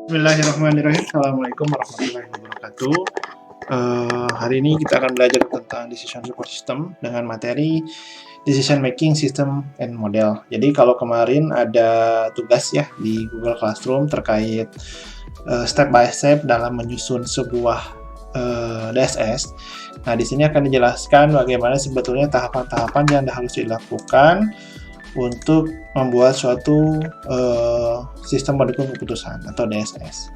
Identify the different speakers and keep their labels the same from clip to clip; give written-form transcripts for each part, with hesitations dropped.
Speaker 1: Bismillahirrahmanirrahim. Assalamualaikum warahmatullahi wabarakatuh. Hari ini kita akan belajar tentang decision support system dengan materi decision making system and model. Jadi kalau kemarin ada tugas ya di Google Classroom terkait step by step dalam menyusun sebuah DSS. Nah, di sini akan dijelaskan bagaimana sebetulnya tahapan-tahapan yang harus dilakukan untuk membuat suatu sistem pendukung keputusan atau DSS.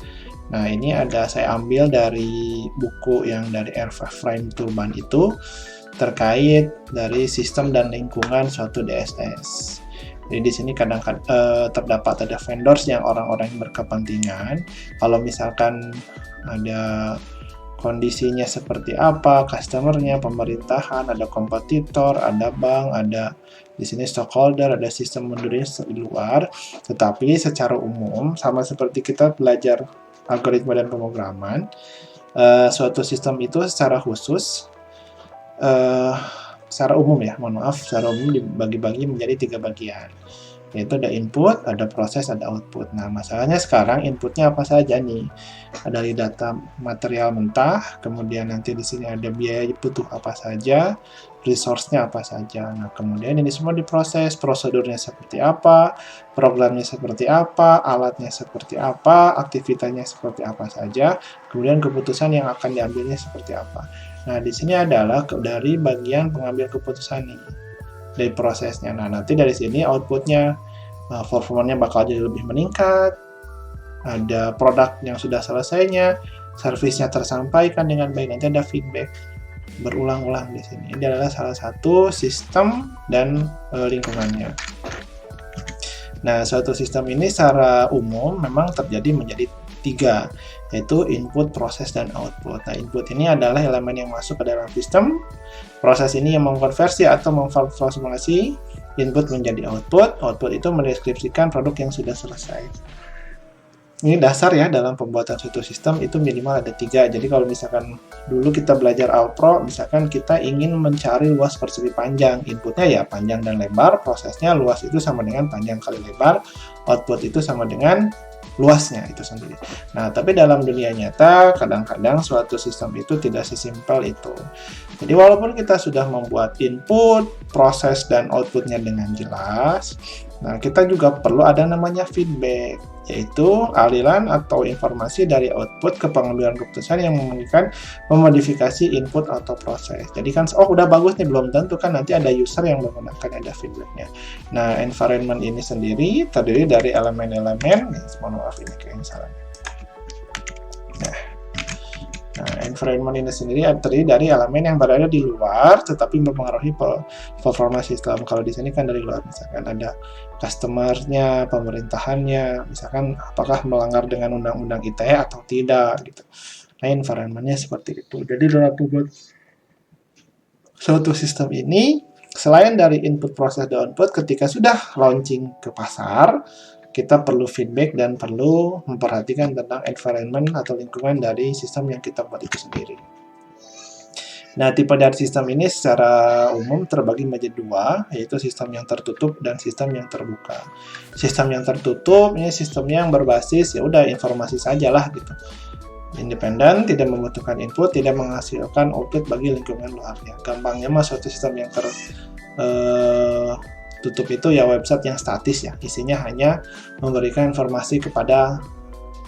Speaker 1: Nah, ini saya ambil dari buku yang dari Ephraim Turban itu terkait dari sistem dan lingkungan suatu DSS. Jadi di sini kadang-kadang terdapat ada vendors yang orang-orang yang berkepentingan. Kalau misalkan ada kondisinya seperti apa, customernya, pemerintahan, ada kompetitor, ada bank, ada di sini stockholder, ada sistem mundurin di luar. Tetapi secara umum, sama seperti kita belajar algoritma dan pemrograman, suatu sistem itu secara khusus, secara umum ya, secara umum dibagi-bagi menjadi 3 bagian. Yaitu ada input, ada proses, ada output. Nah, masalahnya sekarang inputnya apa saja nih? Ada dari data material mentah, kemudian nanti di sini ada biaya butuh apa saja, resource-nya apa saja. Nah, kemudian ini semua diproses, prosedurnya seperti apa, programnya seperti apa, alatnya seperti apa, aktivitasnya seperti apa saja, kemudian keputusan yang akan diambilnya seperti apa. Nah, di sini adalah dari bagian pengambil keputusan nih, dari prosesnya. Nah, nanti dari sini outputnya, performanya bakal jadi lebih meningkat, ada produk yang sudah selesainya, servisnya tersampaikan dengan baik, nanti ada feedback berulang-ulang di sini. Ini adalah salah satu sistem dan lingkungannya. Nah, suatu sistem ini secara umum memang terjadi menjadi 3, yaitu input, proses, dan output. Nah, input ini adalah elemen yang masuk ke dalam sistem, proses ini yang mengkonversi atau memtransformasi input menjadi output, output itu mendeskripsikan produk yang sudah selesai. Ini dasar ya dalam pembuatan suatu sistem itu minimal ada 3. Jadi kalau misalkan dulu kita belajar Alpro, misalkan kita ingin mencari luas persegi panjang, inputnya ya panjang dan lebar, prosesnya luas itu sama dengan panjang kali lebar, output itu sama dengan luasnya itu sendiri. Nah, tapi dalam dunia nyata, kadang-kadang suatu sistem itu tidak sesimpel itu. Jadi walaupun kita sudah membuat input, proses, dan outputnya dengan jelas, nah kita juga perlu ada namanya feedback, yaitu aliran atau informasi dari output ke pengambilan keputusan yang memungkinkan memodifikasi input atau proses. Jadi kan, udah bagus nih, belum tentu kan nanti ada user yang menggunakan ada feedbacknya. Nah, environment ini sendiri terdiri dari elemen-elemen, mohon maaf ini kayak misalnya. Nah, environment ini sendiri terdiri dari elemen yang berada di luar tetapi mempengaruhi performa sistem. Kalau di sini kan dari luar, misalkan ada customer-nya, pemerintahannya, misalkan apakah melanggar dengan undang-undang ITE atau tidak gitu. Nah, environment-nya seperti itu. Jadi dalam pembuat suatu sistem ini, selain dari input, proses, dan output, ketika sudah launching ke pasar, kita perlu feedback dan perlu memperhatikan tentang environment atau lingkungan dari sistem yang kita buat itu sendiri. Nah, tipe dari sistem ini secara umum terbagi menjadi 2, yaitu sistem yang tertutup dan sistem yang terbuka. Sistem yang tertutup ini sistemnya yang berbasis ya udah informasi sajalah gitu. Independen, tidak membutuhkan input, tidak menghasilkan output bagi lingkungan luarnya. Gampangnya mah suatu sistem yang tutup itu ya website yang statis ya, isinya hanya memberikan informasi kepada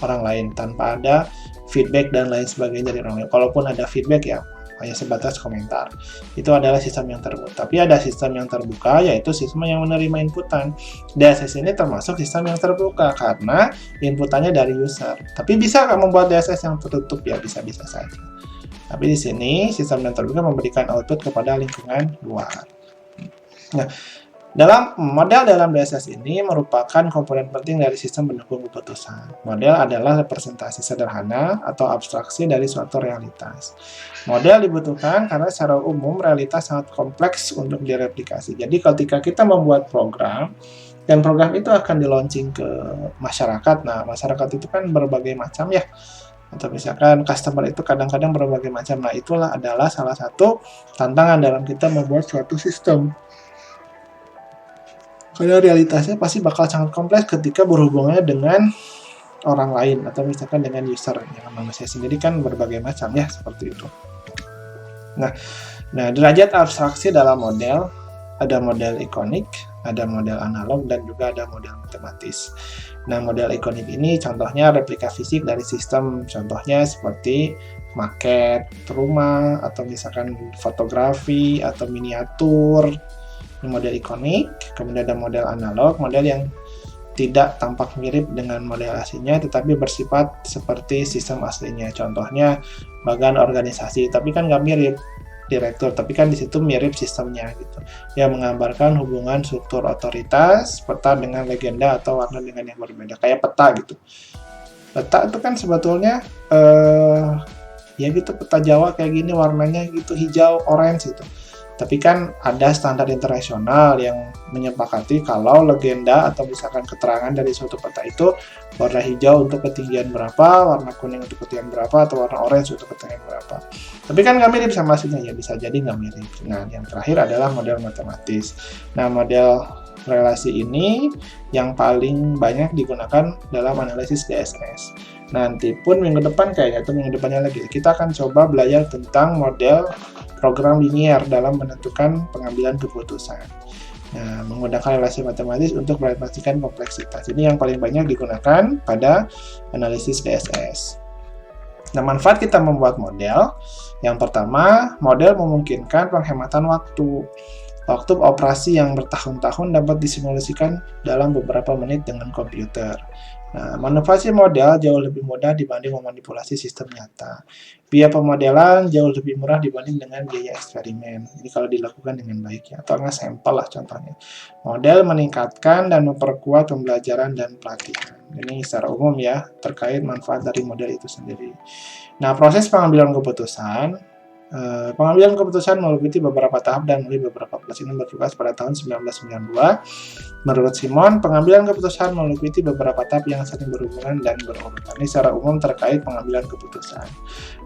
Speaker 1: orang lain tanpa ada feedback dan lain sebagainya dari orang lain. Kalaupun ada feedback ya hanya sebatas komentar. Itu adalah sistem yang tertutup. Tapi ada sistem yang terbuka, yaitu sistem yang menerima inputan. DSS ini termasuk sistem yang terbuka karena inputannya dari user. Tapi bisa nggak membuat DSS yang tertutup? Ya bisa-bisa saja. Tapi di sini sistem yang terbuka memberikan output kepada lingkungan luar. Nah, model dalam DSS ini merupakan komponen penting dari sistem pendukung keputusan. Model adalah representasi sederhana atau abstraksi dari suatu realitas. Model dibutuhkan karena secara umum realitas sangat kompleks untuk direplikasi. Jadi ketika kita membuat program, dan program itu akan di-launching ke masyarakat. Nah, masyarakat itu kan berbagai macam ya. Atau misalkan customer itu kadang-kadang berbagai macam. Nah, itulah adalah salah satu tantangan dalam kita membuat suatu sistem. Karena realitasnya pasti bakal sangat kompleks ketika berhubungannya dengan orang lain atau misalkan dengan user. Yang manusia sendiri kan berbagai macam ya, seperti itu. Nah, derajat abstraksi dalam model, ada model ikonik, ada model analog, dan juga ada model matematis. Nah, model ikonik ini contohnya replika fisik dari sistem, contohnya seperti maket rumah, atau misalkan fotografi, atau miniatur. Ini model ikonik. Kemudian ada model analog, model yang tidak tampak mirip dengan model aslinya, tetapi bersifat seperti sistem aslinya. Contohnya bagan organisasi, tapi kan nggak mirip direktur, tapi kan di situ mirip sistemnya gitu. Yang menggambarkan hubungan struktur otoritas, peta dengan legenda atau warna dengan yang berbeda, kayak peta gitu. Peta itu kan sebetulnya ya gitu, peta Jawa kayak gini warnanya gitu, hijau, orange gitu. Tapi kan ada standar internasional yang menyepakati kalau legenda atau misalkan keterangan dari suatu peta itu warna hijau untuk ketinggian berapa, warna kuning untuk ketinggian berapa, atau warna orange untuk ketinggian berapa. Tapi kan nggak mirip sama aslinya, ya bisa jadi nggak mirip. Nah, yang terakhir adalah model matematis. Nah, model relasi ini yang paling banyak digunakan dalam analisis DSS. Nanti pun minggu depan kayaknya, atau minggu depannya lagi, kita akan coba belajar tentang model program linier dalam menentukan pengambilan keputusan. Nah, menggunakan relasi matematis untuk memastikan kompleksitas. Ini yang paling banyak digunakan pada analisis DSS. Nah, manfaat kita membuat model. Yang pertama, model memungkinkan penghematan waktu. Waktu operasi yang bertahun-tahun dapat disimulasikan dalam beberapa menit dengan komputer. Nah, manipulasi model jauh lebih mudah dibanding memanipulasi sistem nyata. Biaya pemodelan jauh lebih murah dibanding dengan biaya eksperimen. Ini kalau dilakukan dengan baik ya, atau nggak sampel lah contohnya. Model meningkatkan dan memperkuat pembelajaran dan pelatihan. Ini secara umum ya, terkait manfaat dari model itu sendiri. Nah, proses pengambilan keputusan. Pengambilan keputusan meliputi beberapa tahap dan melalui beberapa proses. Ini bertugas pada tahun 1992. Menurut Simon, pengambilan keputusan meliputi beberapa tahap yang saling berhubungan dan berurutan. Ini secara umum terkait pengambilan keputusan.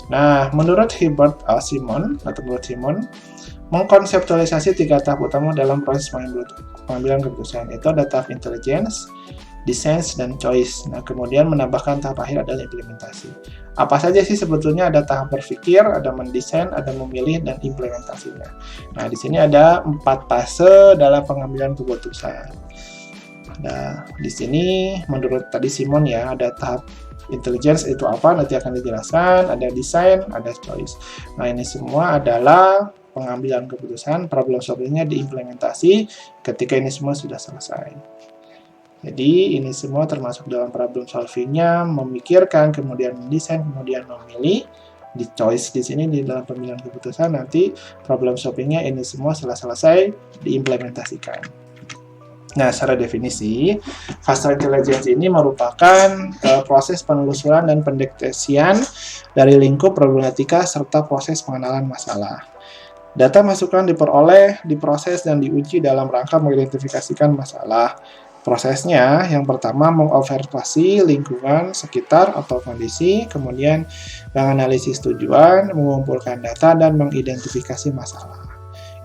Speaker 1: Nah, menurut Simon, mengkonseptualisasi 3 tahap utama dalam proses pengambilan keputusan. Itu ada tahap intelligence, design, dan choice. Nah, kemudian menambahkan tahap akhir adalah implementasi. Apa saja sih sebetulnya? Ada tahap berpikir, ada mendesain, ada memilih, dan implementasinya. Nah, di sini ada 4 fase dalam pengambilan keputusan. Nah, di sini menurut tadi Simon ya, ada tahap intelligence itu apa? Nanti akan dijelaskan. Ada desain, ada choice. Nah, ini semua adalah pengambilan keputusan, problem solving-nya diimplementasi ketika ini semua sudah selesai. Jadi ini semua termasuk dalam problem solving-nya, memikirkan, kemudian mendesain, kemudian memilih. Di choice di sini di dalam pemilihan keputusan, nanti problem solving-nya ini semua setelah selesai diimplementasikan. Nah, secara definisi, fase intelligence ini merupakan proses penelusuran dan pendeteksian dari lingkup problematika serta proses pengenalan masalah. Data masukan diperoleh, diproses, dan diuji dalam rangka mengidentifikasikan masalah. Prosesnya, yang pertama mengobservasi lingkungan sekitar atau kondisi, kemudian menganalisis tujuan, mengumpulkan data, dan mengidentifikasi masalah.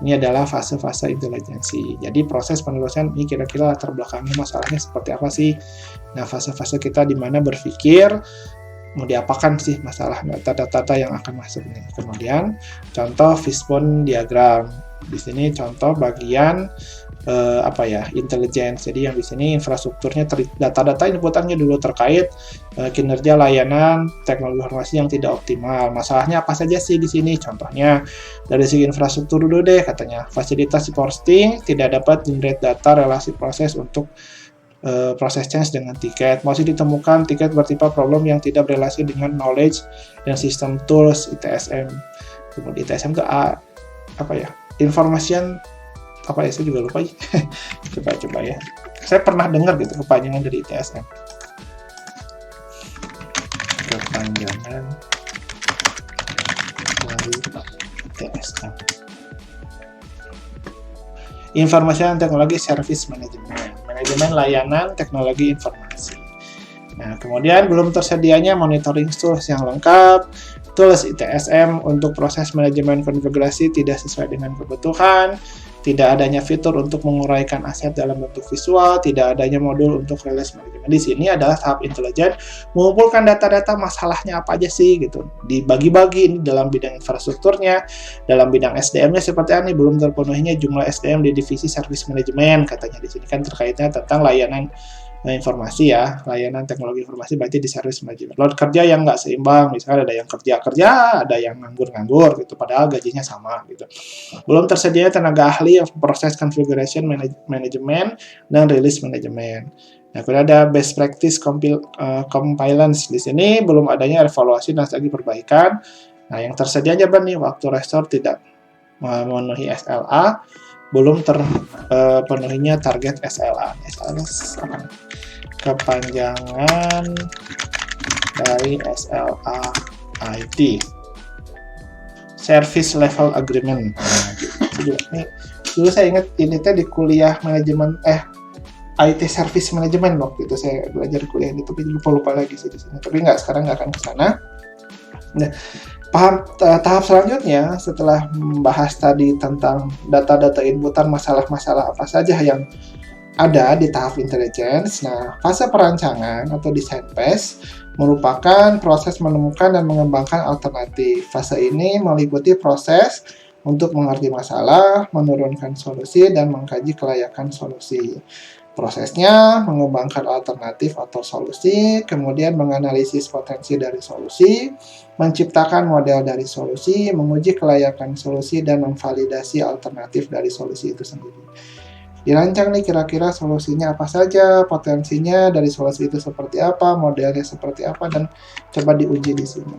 Speaker 1: Ini adalah fase-fase intelijensi. Jadi proses penelusuran ini kira-kira latar belakangnya masalahnya seperti apa sih? Nah, fase-fase kita di mana berpikir, mau diapakan sih masalah data-data yang akan masuk nih. Kemudian contoh fishbone diagram. Di sini contoh bagian intelligence. Jadi yang di sini infrastrukturnya data-data inputannya dulu terkait kinerja layanan teknologi informasi yang tidak optimal. Masalahnya apa saja sih di sini? Contohnya dari segi infrastruktur dulu deh, katanya fasilitas posting tidak dapat generate data relasi proses untuk proses change dengan tiket. Masih ditemukan tiket bertipe problem yang tidak berrelasi dengan knowledge dan sistem tools ITSM. Kemudian ITSM itu information saya juga lupa. Coba ya. Saya pernah dengar gitu kepanjangan dari ITSM. Kepanjangan dari ITSM. Information Technology Service Management. Manajemen layanan teknologi informasi. Nah, kemudian belum tersedianya monitoring tools yang lengkap. Tools ITSM untuk proses manajemen konfigurasi tidak sesuai dengan kebutuhan. tidak adanya fitur untuk menguraikan aset dalam bentuk visual, tidak adanya modul untuk release manajemen. Di sini adalah tahap intelijen mengumpulkan data-data masalahnya apa aja sih gitu, dibagi-bagi ini dalam bidang infrastrukturnya, dalam bidang SDM-nya seperti ini, belum terpenuhinya jumlah SDM di divisi service manajemen, katanya di sini kan terkaitnya tentang layanan informasi ya, layanan teknologi informasi berarti di service manajemen. Load kerja yang nggak seimbang, misalnya ada yang kerja-kerja, ada yang nganggur-nganggur gitu, padahal gajinya sama gitu. Belum tersedianya tenaga ahli proses configuration management dan release management. Nah, kemudian ada best practice compliance. Di sini belum adanya evaluasi dan strategi perbaikan. Nah, yang tersedia aja nih waktu restore tidak memenuhi SLA, belum terpenuhinya target SLA. SLA apa? Kepanjangan dari SLA IT. Service Level Agreement. Nah, gitu. Ini dulu saya ingat ini teh di kuliah manajemen IT Service Management waktu itu saya belajar kuliah itu, tapi lupa lagi sih di sini. Tapi sekarang nggak akan ke sana. Nah, tahap selanjutnya setelah membahas tadi tentang data-data inputan masalah-masalah apa saja yang ada di tahap intelligence. Nah, fase perancangan atau design phase merupakan proses menemukan dan mengembangkan alternatif. Fase ini meliputi proses untuk mengerti masalah, menurunkan solusi, dan mengkaji kelayakan solusi. Prosesnya mengembangkan alternatif atau solusi, kemudian menganalisis potensi dari solusi, menciptakan model dari solusi, menguji kelayakan solusi, dan memvalidasi alternatif dari solusi itu sendiri. Dirancang nih kira-kira solusinya apa saja, potensinya dari solusi itu seperti apa, modelnya seperti apa, dan coba diuji di sini.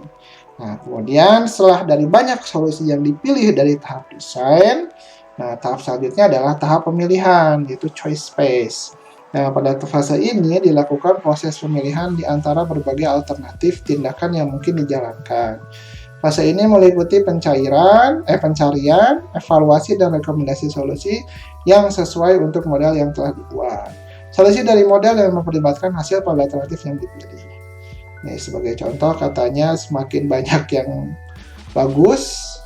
Speaker 1: Nah, kemudian setelah dari banyak solusi yang dipilih dari tahap desain, nah tahap selanjutnya adalah tahap pemilihan, yaitu choice phase. Nah, pada fase ini dilakukan proses pemilihan di antara berbagai alternatif tindakan yang mungkin dijalankan. Fase ini meliputi pencarian, evaluasi, dan rekomendasi solusi yang sesuai untuk model yang telah dibuat. Solusi dari model yang memperlibatkan hasil pada alternatif yang dipilih. Nih, sebagai contoh katanya semakin banyak yang bagus,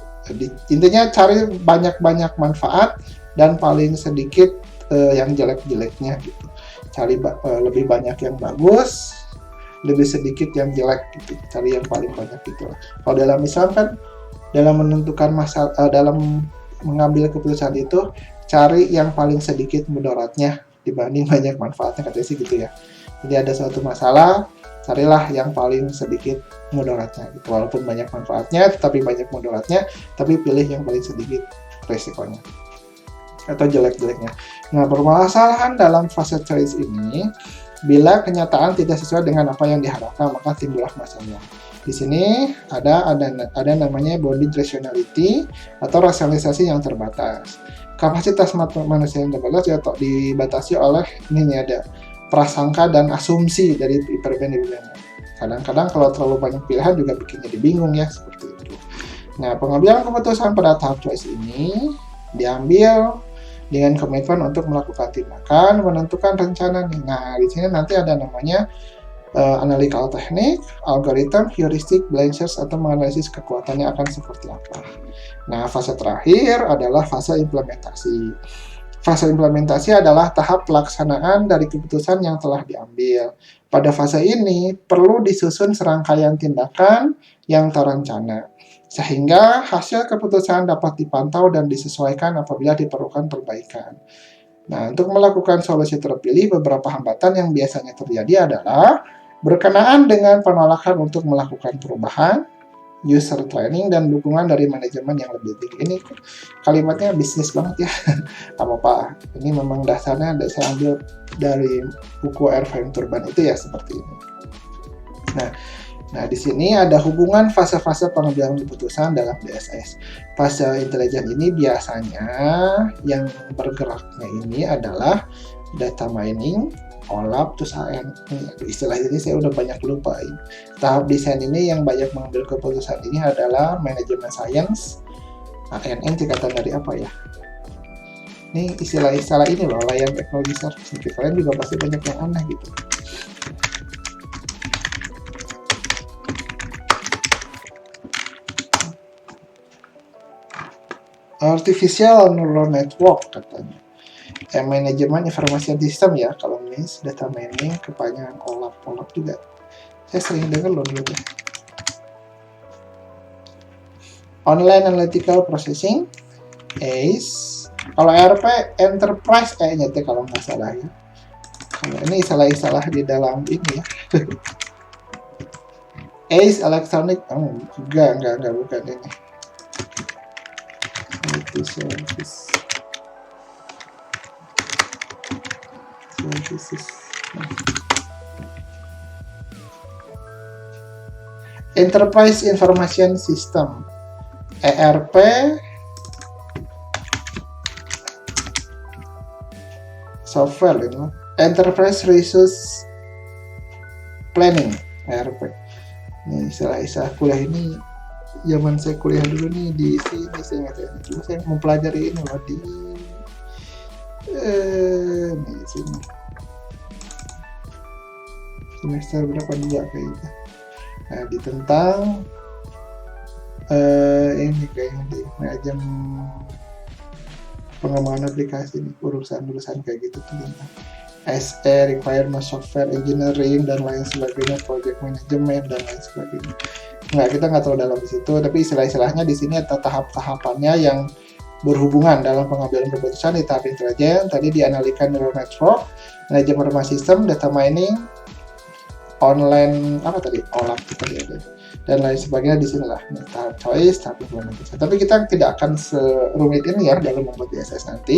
Speaker 1: intinya cari banyak-banyak manfaat dan paling sedikit yang jelek-jeleknya gitu. Cari lebih banyak yang bagus, lebih sedikit yang jelek gitu, cari yang paling banyak gitu. Kalau dalam misalkan dalam menentukan masalah, dalam mengambil keputusan itu cari yang paling sedikit mudaratnya dibanding banyak manfaatnya, katanya sih gitu ya. Jadi ada suatu masalah, carilah yang paling sedikit mudaratnya gitu. Walaupun banyak manfaatnya tetapi banyak mudaratnya, tapi pilih yang paling sedikit resikonya atau jelek-jeleknya. Nah, permasalahan dalam fase choice ini, bila kenyataan tidak sesuai dengan apa yang diharapkan, maka timbullah masalah. Di sini ada namanya bounded rationality atau rasionalisasi yang terbatas. Kapasitas manusia yang terbatas dibatasi oleh ini ada prasangka dan asumsi dari perbandingan. Kadang-kadang kalau terlalu banyak pilihan juga bikin jadi bingung ya, seperti itu. Nah, pengambilan keputusan pada tahap choice ini diambil dengan komitmen untuk melakukan tindakan, menentukan rencana. Nah, di sini nanti ada namanya analytical teknik, algoritma, heuristik, blind search, atau menganalisis kekuatannya akan seperti apa. Nah, fase terakhir adalah fase implementasi. Fase implementasi adalah tahap pelaksanaan dari keputusan yang telah diambil. Pada fase ini, perlu disusun serangkaian tindakan yang terencana, sehingga hasil keputusan dapat dipantau dan disesuaikan apabila diperlukan perbaikan. Nah, untuk melakukan solusi terpilih, beberapa hambatan yang biasanya terjadi adalah berkenaan dengan penolakan untuk melakukan perubahan, user training, dan dukungan dari manajemen yang lebih tinggi. Ini kalimatnya bisnis banget ya. Apa-apa, ini memang dasarnya saya ambil dari buku Irving Turban itu ya, seperti ini. Nah, di sini ada hubungan fase-fase pengambilan keputusan dalam DSS. Fase intelijen ini biasanya yang bergeraknya ini adalah data mining, OLAP, terus AN. Istilah ini saya udah banyak lupa. Tahap desain ini yang banyak mengambil keputusan ini adalah manajemen science, ANN singkatan dari apa ya? Ini istilah-istilah ini loh, layan teknologi service. Kalian juga pasti banyak yang aneh gitu. artificial neural network katanya. Manajemen informasi sistem ya, kalau MIS, data mining, kepanjangan OLAP juga. Saya sering dengar loh dulu tuh. Online Analytical Processing, ACE. Kalau ERP, Enterprise kayaknya tuh kalau nggak salah ya. Kalau ini salah di dalam ini ya. ACE Electronic, enggak, bukan ini. Services. Enterprise Information System, ERP, software ini, Enterprise Resource Planning, ERP. Ini istilah-istilah kuliah ini zaman saya kuliah dulu nih di sini, saya ingat ya. Dulu saya mempelajari ini loh di sini. Semester berapa juga kayaknya. Nah, di tentang ini kayaknya di manajemen pengembangan aplikasi nih, urusan kayak gitu tentang SE, requirement software engineering dan lain sebagainya, project management dan lain sebagainya. Kita nggak terlalu dalam di situ, tapi istilah-istilahnya di sini ada tahap-tahapannya yang berhubungan dalam pengambilan keputusan di tahap intelijen. Tadi dianalikan neural network, manajemen informasi sistem, data mining, online OLAP tadi ada, dan lain sebagainya di sinilah tahap choice, tahap implementasi. Tapi kita tidak akan serumit ini ya dalam membuat DSS nanti.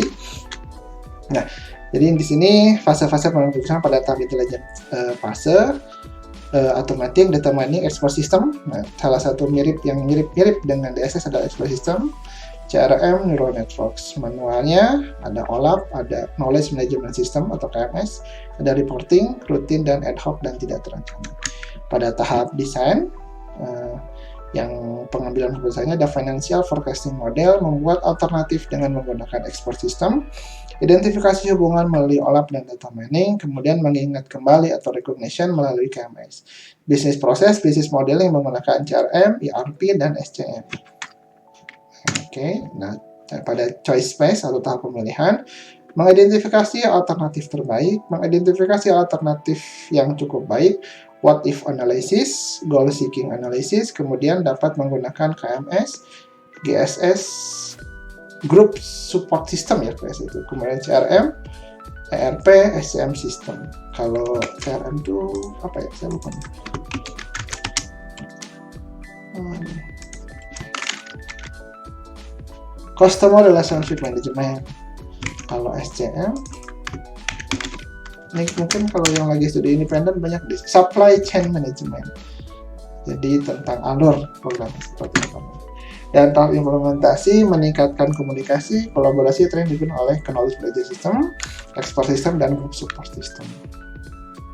Speaker 1: Nah, jadi di sini fase-fase pengambilan keputusan pada tahap intelijen fase automatic, data mining, expert system. Nah, salah satu yang mirip dengan DSS adalah expert system. CRM, neural networks. Manualnya ada OLAP, ada knowledge management system atau KMS, ada reporting, rutin dan ad hoc dan tidak terencana. Pada tahap desain, yang pengambilan keputusannya ada financial forecasting model, membuat alternatif dengan menggunakan expert system, identifikasi hubungan melalui OLAP dan data mining, kemudian mengingat kembali atau recognition melalui KMS. Business process, business modeling menggunakan CRM, ERP, dan SCM. Nah, pada choice space atau tahap pemilihan, mengidentifikasi alternatif terbaik, mengidentifikasi alternatif yang cukup baik, what if analysis, goal seeking analysis, kemudian dapat menggunakan KMS, GSS, group support system ya, itu, kemudian CRM, ERP, SCM system. Kalau CRM itu apa ya, saya lupa. Customer Relationship Management. Kalau SCM, ini mungkin kalau yang lagi studi independen banyak di Supply Chain Management. Jadi tentang alur program seperti itu. Dan tahap implementasi meningkatkan komunikasi, kolaborasi training oleh knowledge management system, expert system, dan group support system.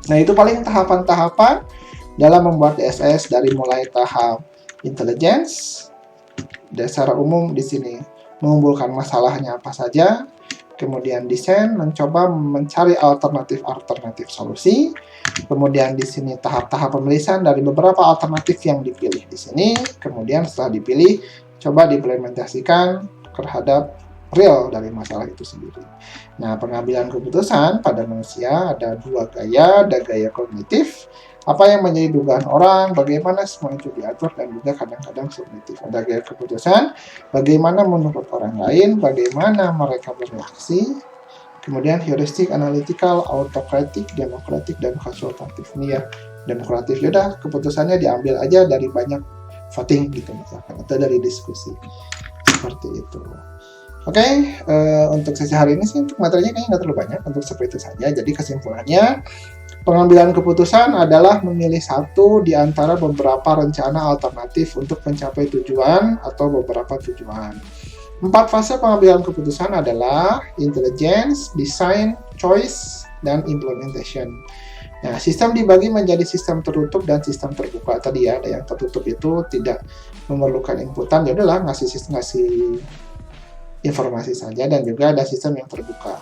Speaker 1: Nah, itu paling tahapan-tahapan dalam membuat DSS dari mulai tahap intelligence. Secara umum di sini mengumpulkan masalahnya apa saja, kemudian desain, mencoba mencari alternatif solusi, kemudian di sini tahap-tahap pemilihan dari beberapa alternatif yang dipilih di sini, kemudian setelah dipilih, coba diimplementasikan terhadap real dari masalah itu sendiri. Nah, pengambilan keputusan pada manusia ada dua gaya, ada gaya kognitif, apa yang menjadi dugaan orang, bagaimana semua itu diatur, dan juga kadang-kadang subjektif. Ada gaya keputusan, bagaimana menurut orang lain, bagaimana mereka bereaksi, kemudian heuristik, analytical, autokratik, demokratik, dan konsultatif. Ini ya, demokratif, yaudah keputusannya diambil aja dari banyak voting gitu misalkan, atau dari diskusi. Seperti itu. Oke, untuk sesi hari ini sih untuk materinya kayaknya nggak terlalu banyak, untuk seperti itu saja. Jadi kesimpulannya, pengambilan keputusan adalah memilih satu di antara beberapa rencana alternatif untuk mencapai tujuan atau beberapa tujuan. 4 fase pengambilan keputusan adalah intelligence, design, choice, dan implementation. Nah, sistem dibagi menjadi sistem tertutup dan sistem terbuka. Tadi ya, ada yang tertutup itu tidak memerlukan inputan, ya udahlah ngasih informasi saja, dan juga ada sistem yang terbuka.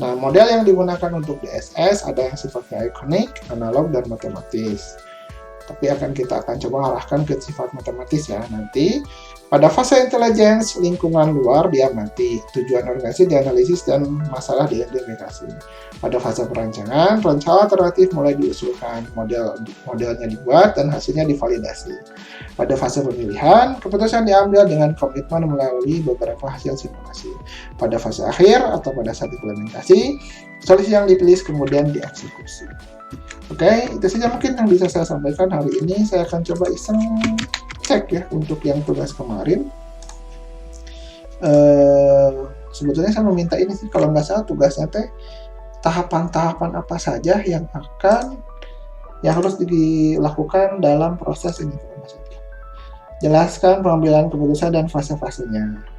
Speaker 1: Nah, model yang digunakan untuk DSS ada yang sifatnya ikonik, analog, dan matematis. Tapi kita akan coba arahkan ke sifat matematis ya nanti. Pada fase intelligence, lingkungan luar diamati, tujuan organisasi dianalisis, dan masalah diidentifikasi. Pada fase perancangan, rencana alternatif mulai diusulkan, modelnya dibuat, dan hasilnya divalidasi. Pada fase pemilihan, keputusan diambil dengan komitmen melalui beberapa hasil simulasi. Pada fase akhir atau pada saat implementasi, solusi yang dipilih kemudian dieksekusi. Oke, itu saja mungkin yang bisa saya sampaikan hari ini. Saya akan coba iseng cek ya untuk yang tugas kemarin. Sebetulnya saya meminta ini sih, kalau nggak salah tugasnya teh tahapan-tahapan apa saja yang harus dilakukan dalam proses ini. Jelaskan pengambilan keputusan dan fase-fasenya.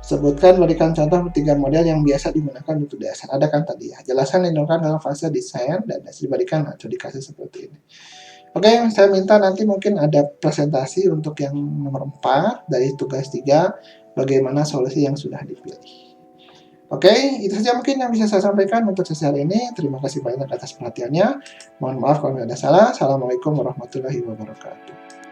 Speaker 1: Sebutkan, berikan contoh 3 model yang biasa digunakan untuk dasar. Ada kan tadi ya. Jelaskan, lindungkan dalam fase desain dan diberikan atau dikasih seperti ini. Oke, saya minta nanti mungkin ada presentasi untuk yang nomor 4 dari tugas 3, bagaimana solusi yang sudah dipilih. Oke, itu saja mungkin yang bisa saya sampaikan untuk sesi hari ini. Terima kasih banyak atas perhatiannya. Mohon maaf kalau ada salah. Assalamualaikum warahmatullahi wabarakatuh.